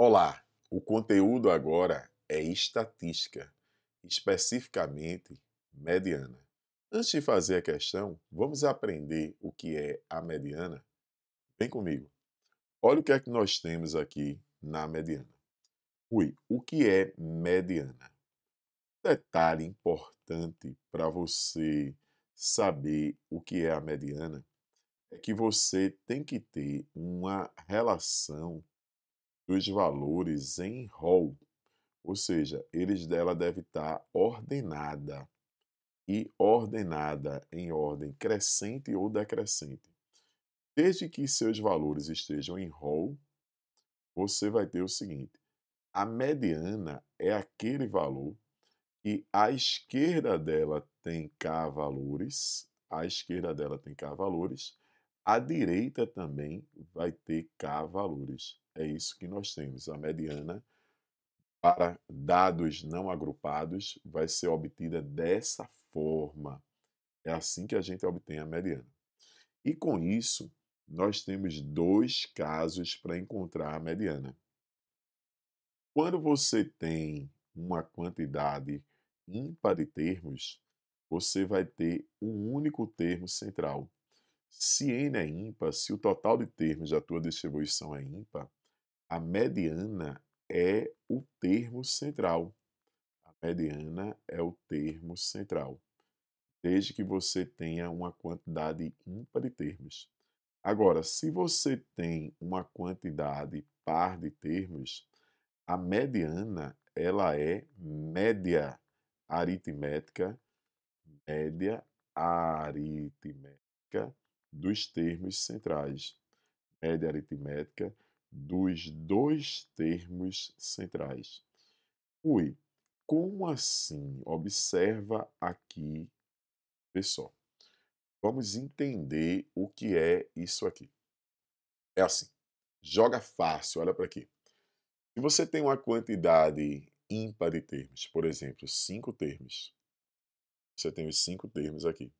Olá, o conteúdo agora é estatística, especificamente mediana. Antes de fazer a questão, vamos aprender o que é a mediana? Vem comigo. Olha o que é que nós temos aqui na mediana. Rui, o que é mediana? Detalhe importante para você saber o que é a mediana é que você tem que ter uma relação dos valores em rol. Ou seja, ela deve estar ordenada e ordenada em ordem crescente ou decrescente. Desde que seus valores estejam em rol, você vai ter o seguinte: a mediana é aquele valor que à esquerda dela tem K valores, à esquerda dela tem K valores, à direita também vai ter K valores. É isso que nós temos. A mediana para dados não agrupados vai ser obtida dessa forma. É assim que a gente obtém a mediana. E com isso, nós temos dois casos para encontrar a mediana. Quando você tem uma quantidade ímpar de termos, você vai ter um único termo central. Se n é ímpar, se o total de termos da tua distribuição é ímpar, a mediana é o termo central. A mediana é o termo central, desde que você tenha uma quantidade ímpar de termos. Agora, se você tem uma quantidade par de termos, a mediana ela é média aritmética dos termos centrais. Média aritmética dos dois termos centrais. Ui, como assim? Observa aqui, pessoal. Vamos entender o que é isso aqui. É assim, joga fácil, olha para aqui. Se você tem uma quantidade ímpar de termos, por exemplo, 5 termos, você tem os 5 termos aqui.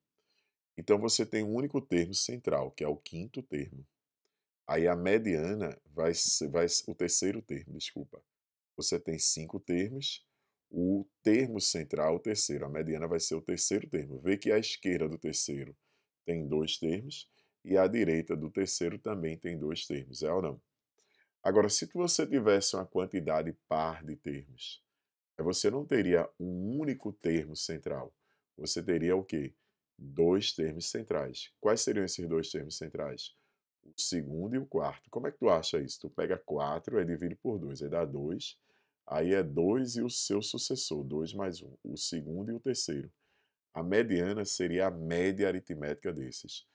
Então você tem um único termo central, que é o quinto termo. Aí a mediana o terceiro termo, desculpa. Você tem 5 termos, o termo central, o terceiro, a mediana vai ser o terceiro termo. Vê que à esquerda do terceiro tem 2 termos e à direita do terceiro também tem 2 termos, é ou não? Agora, se você tivesse uma quantidade par de termos, você não teria um único termo central, você teria o quê? 2 termos centrais. Quais seriam esses 2 termos centrais? O segundo e o quarto. Como é que tu acha isso? Tu pega 4, aí divide por 2, aí dá 2. Aí é 2 e o seu sucessor, 2 mais 1, o segundo e o terceiro. A mediana seria a média aritmética desses.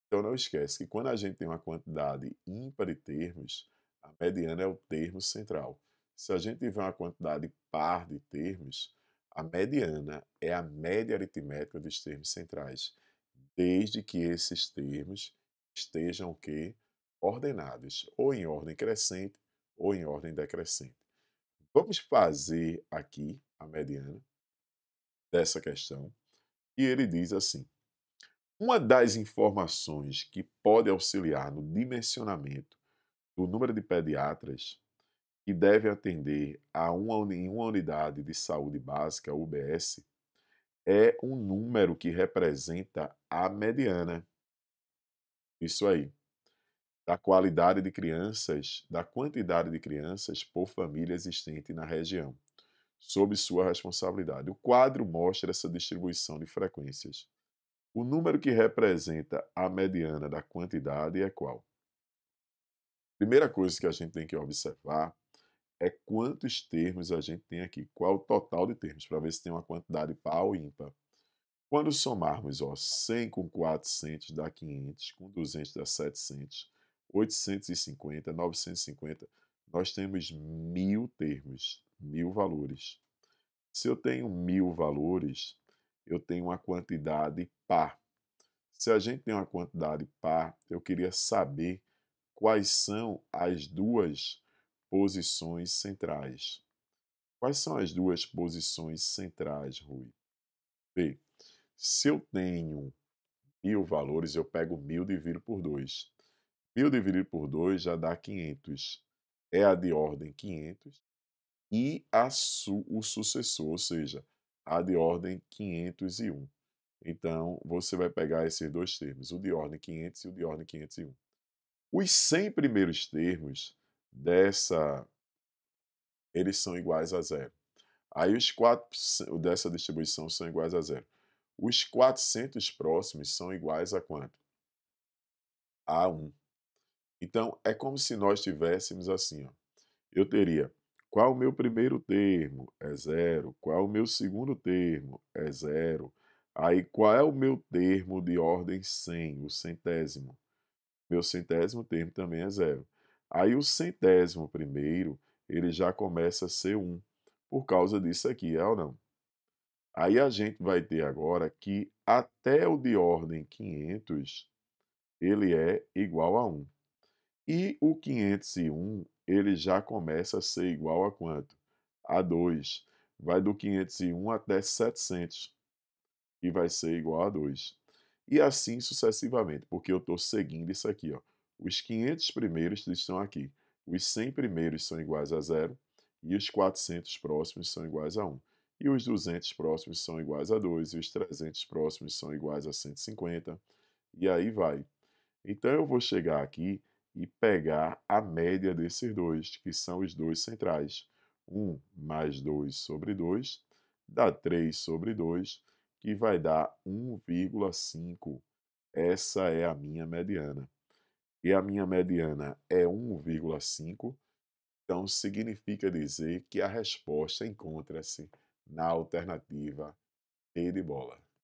Então não esquece que quando a gente tem uma quantidade ímpar de termos, a mediana é o termo central. Se a gente tiver uma quantidade par de termos, a mediana é a média aritmética dos termos centrais, desde que esses termos estejam o quê? Ordenados, ou em ordem crescente ou em ordem decrescente. Vamos fazer aqui a mediana dessa questão, e ele diz assim: uma das informações que pode auxiliar no dimensionamento do número de pediatras que devem atender em uma unidade de saúde básica, UBS, é um número que representa a mediana. Isso aí, da qualidade de crianças, da quantidade de crianças por família existente na região, sob sua responsabilidade. O quadro mostra essa distribuição de frequências. O número que representa a mediana da quantidade é qual? Primeira coisa que a gente tem que observar é quantos termos a gente tem aqui, qual o total de termos, para ver se tem uma quantidade par ou ímpar. Quando somarmos 100 com 400 dá 500, com 200 dá 700, 850, 950, nós temos 1000 termos, 1000 valores. Se eu tenho 1000 valores, eu tenho uma quantidade par. Se a gente tem uma quantidade par, eu queria saber quais são as duas posições centrais. Quais são as duas posições centrais, Rui? Vê, se eu tenho 1000 valores, eu pego 1000 e divido por 2. 1000 dividido por 2 já dá 500. é a de ordem 500 e o sucessor, ou seja, a de ordem 501. Então, você vai pegar esses dois termos, o de ordem 500 e o de ordem 501. Os 100 primeiros termos dessa, eles são iguais a zero. Aí os 4 dessa distribuição são iguais a zero. Os 400 próximos são iguais a quanto? A 1. Então, é como se nós tivéssemos assim, ó, eu teria: qual o meu primeiro termo? É zero. Qual o meu segundo termo? É zero. Aí, qual é o meu termo de ordem 100, o centésimo? Meu centésimo termo também é zero. Aí, o centésimo primeiro, ele já começa a ser 1, por causa disso aqui, é ou não? Aí a gente vai ter agora que até o de ordem 500, ele é igual a 1. E o 501, ele já começa a ser igual a quanto? A 2. Vai do 501 até 700, e vai ser igual a 2. E assim sucessivamente, porque eu estou seguindo isso aqui, ó. Os 500 primeiros estão aqui. Os 100 primeiros são iguais a zero, e os 400 próximos são iguais a 1. E os 200 próximos são iguais a 2, e os 300 próximos são iguais a 150, e aí vai. Então eu vou chegar aqui e pegar a média desses dois, que são os dois centrais. 1 mais 2 sobre 2 dá 3 sobre 2, que vai dar 1,5. Essa é a minha mediana. E a minha mediana é 1,5, então significa dizer que a resposta encontra-se na alternativa E de bola.